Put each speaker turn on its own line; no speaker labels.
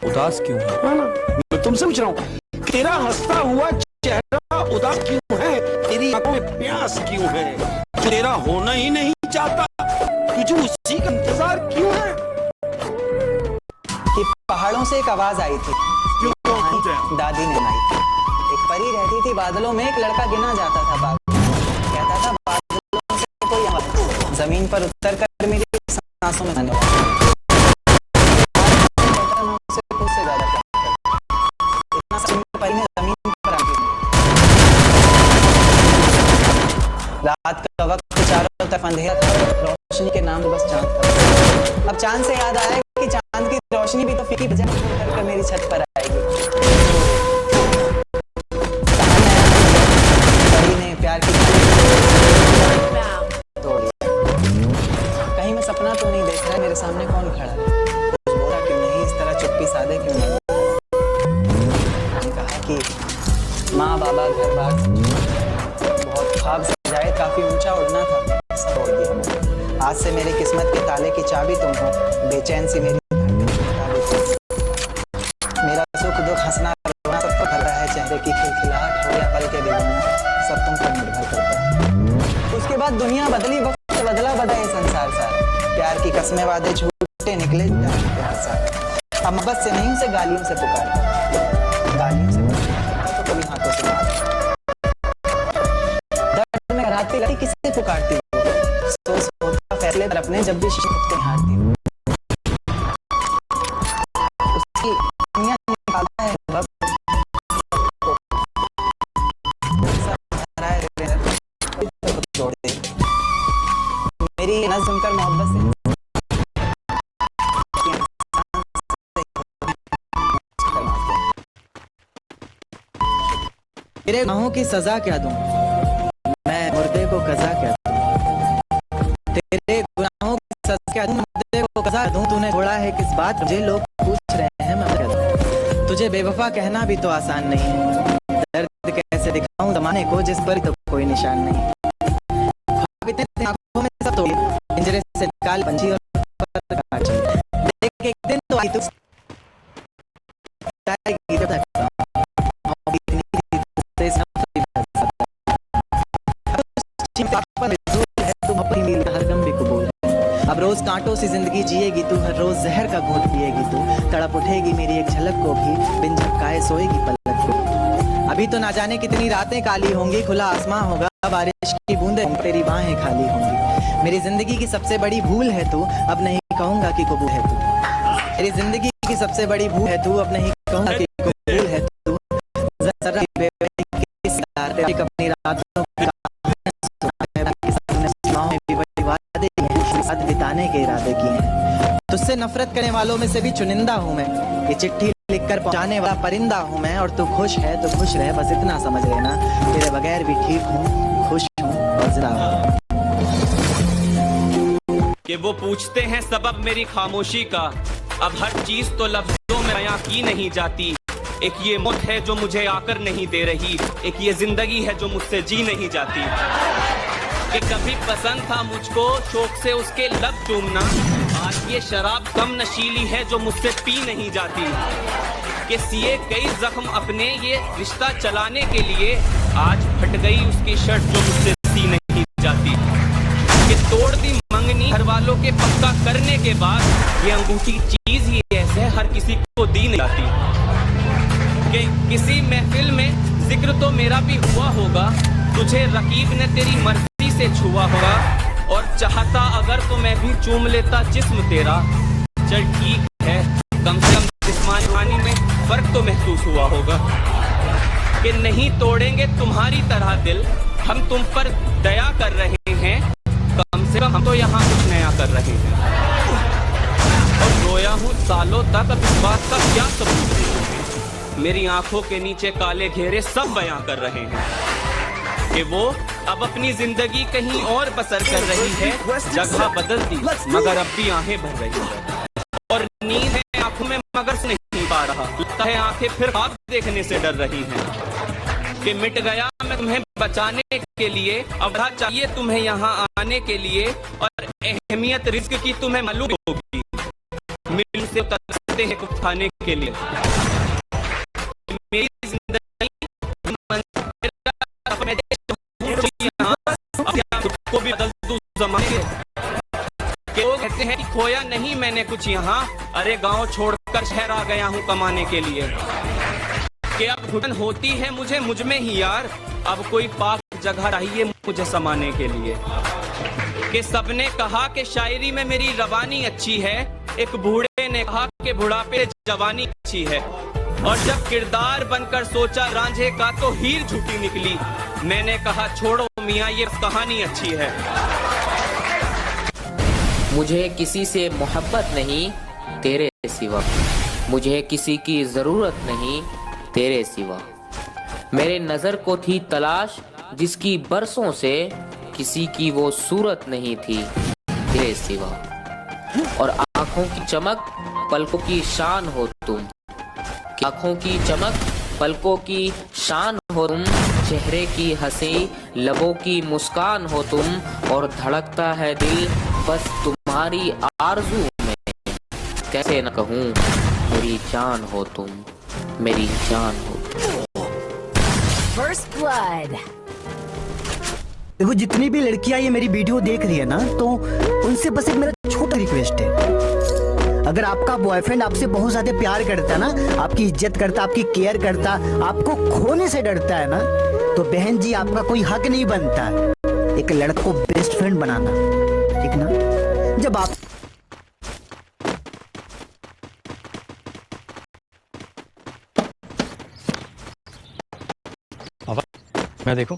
उदास क्यों है?
मैं तुमसे पूछ रहा हूँ, तेरा हंसता हुआ चेहरा उदास क्यों है? तेरी आंखों में प्यास क्यों है? तेरा होना ही नहीं चाहता, तुझे उसी का इंतजार क्यों है?
कि पहाड़ों से एक आवाज आई थी, दादी ने आई थी। एक परी रहती थी बादलों में, एक लड़का गिना जाता था बादलों में। कहता था बादलों से कोई आवाज जमीन पर उतर कर मेरी सांसों में आने वाली। रात का वक्त चारों तरफ अंधेरा था, रोशनी के नाम बस चांद था। अब चांद से याद आया कि चांद की रोशनी भी तो फीकी बजा कर मेरी छत पर आएगी। परी ने प्यार की तोड़ दिया। कहीं मैं सपना तो नहीं देख रहा, मेरे सामने कौन खड़ा है? कुछ बोला क्यों नहीं, इस तरह चुप्पी साधे क्यों नहीं? कहा कि माँ बाबा घर बार बहुत ख्वाब सजाए, काफी ऊंचा उड़ना था, छोड़ दिया। आज से मेरी किस्मत के ताले की चाबी तुम हो, बेचैन सी मेरी मेरा सुख दुख हंसना रोना सब तो कर रहा है, चेहरे की खिलखिलाहट हो या पल के बेगुना, सब तुम पर निर्भर करता है। उसके बाद दुनिया बदली, वक्त बदला, बदला ये संसार सारा। प्यार की कस्में वादे झूठे निकले, प्यार सारा। अब मोहब्बत से नहीं, उसे गालियों से पुकारता, गालियों से पुकारता तो कभी हाथों से मारता। दर्द में रात पे किससे पुकारती हूँ, सोच होता फैसले पर अपने, जब भी शीशे खुद के हारती हूँ। उसकी दुनिया निकालता है वक्त, छोड़ दे। मेरी न सुनकर मोहब्बत से मेरे गुनाहों की सजा क्या दूं, मैं मुर्दे को कज़ा क्या दूं? तेरे गुनाहों की सजा क्या दूं, मुर्दे को कज़ा दूं? तूने छोड़ा है किस बात, मुझे लोग पूछ रहे हैं मैं क्या दूं? तुझे बेवफा कहना भी तो आसान नहीं है, दर्द कैसे दिखाऊं जमाने को जिस पर तो कोई निशान नहीं। ख्वाब इतने आंखों में सब तोड़े, पिंजरे से निकाल पंछी और पर काट चले। देख एक दिन तो आई तू अब रोज कांटों से जिंदगी जिएगी तू, हर रोज जहर का घूंट पिएगी तू। तड़प उठेगी मेरी एक झलक को भी, बिन झपकाए सोएगी पलक को। अभी तो ना जाने कितनी रातें काली होंगी, खुला आसमां होगा, बारिश की बूंदें तेरी बाहें खाली होंगी। मेरी जिंदगी की सबसे बड़ी भूल है तू, अब नहीं कहूंगा कि कबूल है तू। मेरी जिंदगी की सबसे बड़ी भूल है तू, अब नहीं कहूंगा कि कबूल है तू। अपनी रातों साथ बिताने के इरादे किए हैं। तुझसे नफरत करने वालों में से भी चुनिंदा हूँ मैं, ये चिट्ठी लिखकर पहुंचाने वाला परिंदा हूँ मैं। और तू खुश है तो खुश रह, बस इतना समझ लेना, तेरे बगैर भी ठीक हूँ, खुश हूँ और जिंदा हूँ।
कि वो पूछते हैं सबब मेरी खामोशी का, अब हर चीज तो लफ्जों में बयां की नहीं जाती। एक ये मौत है जो मुझे आकर नहीं दे रही, एक ये जिंदगी है जो मुझसे जी नहीं जाती। कि कभी पसंद था मुझको शौक से उसके लब चूमना, आज ये शराब कम नशीली है जो मुझसे पी नहीं जाती। कि सिए कई जख्म अपने ये रिश्ता चलाने के लिए, आज फट गई उसकी शर्ट जो मुझसे सी नहीं जाती। कि तोड़ दी मंगनी घर वालों के पक्का करने के बाद, ये अंगूठी चीज ही ऐसे हर किसी को दी नहीं जाती। कि किसी महफिल में जिक्र तो मेरा भी हुआ होगा, तुझे रकीब ने तेरी मर्जी से छुआ होगा, और चाहता अगर तो मैं भी चूम लेता जिस्म तेरा। चल ठीक है, कम से कम जिस्मानी में फर्क तो महसूस हुआ होगा। कि नहीं तोड़ेंगे तुम्हारी तरह दिल, हम तुम पर दया कर रहे हैं, कम से कम हम तो यहाँ कुछ नया कर रहे हैं। और रोया हूँ सालों तक, अब इस बात का क्या सबूत है? मेरी आंखों के नीचे काले घेरे सब बयां कर रहे हैं कि वो अब अपनी जिंदगी कहीं और बसर कर रही है। जगह बदलती मगर अब भी आहें भर रही है, और नींद है आंखों में मगर से नहीं पा रहा, लगता है आंखें फिर ख्वाब देखने से डर रही हैं। कि मिट गया मैं तुम्हें बचाने के लिए, अब चाहिए तुम्हें यहाँ आने के लिए, और अहमियत रिस्क की तुम्हें मालूम होगी। मिल से तरसते आते हैं कुछ खाने के लिए। मेरी जिंदगी को भी बदल दूं ज़माने के। लोग कहते हैं कि खोया नहीं मैंने कुछ यहाँ, अरे गांव छोड़कर शहर आ गया हूँ कमाने के लिए। कि अब घुटन होती है मुझे मुझ में ही यार, अब कोई पाक जगह चाहिए मुझे समाने के लिए। कि सबने कहा कि शायरी में मेरी रवानी अच्छी है, एक बूढ़े ने कहा कि बुढ़ापे जवानी अच्छी है। और जब किरदार बनकर सोचा रांझे का तो हीर झूठी निकली। मैंने कहा छोड़ो मियाँ ये कहानी अच्छी है।
मुझे किसी से मोहब्बत नहीं तेरे सिवा, मुझे किसी की ज़रूरत नहीं तेरे सिवा। मेरे नज़र को थी तलाश जिसकी बरसों से, किसी की वो सूरत नहीं थी तेरे सिवा। और आँखों की चमक पलकों की शान हो तुम, आँखों की चमक पलकों की शान हो तुम। चेहरे की हंसी लबों की मुस्कान हो तुम, और धड़कता है दिल बस तुम्हारी आरज़ू में। कैसे न कहूँ मेरी जान हो तुम, मेरी जान हो तुम।
First blood.
देखो जितनी भी लड़कियां ये मेरी वीडियो देख रही है ना, तो उनसे बस एक मेरा छोटा रिक्वेस्ट है। अगर आपका बॉयफ्रेंड आपसे बहुत ज्यादा प्यार करता है ना, आपकी इज्जत करता, आपकी केयर करता, आपको खोने से डरता है ना, तो बहन जी आपका कोई हक नहीं बनता एक लड़के को बेस्ट फ्रेंड बनाना, ठीक ना। जब आप
मैं देखूं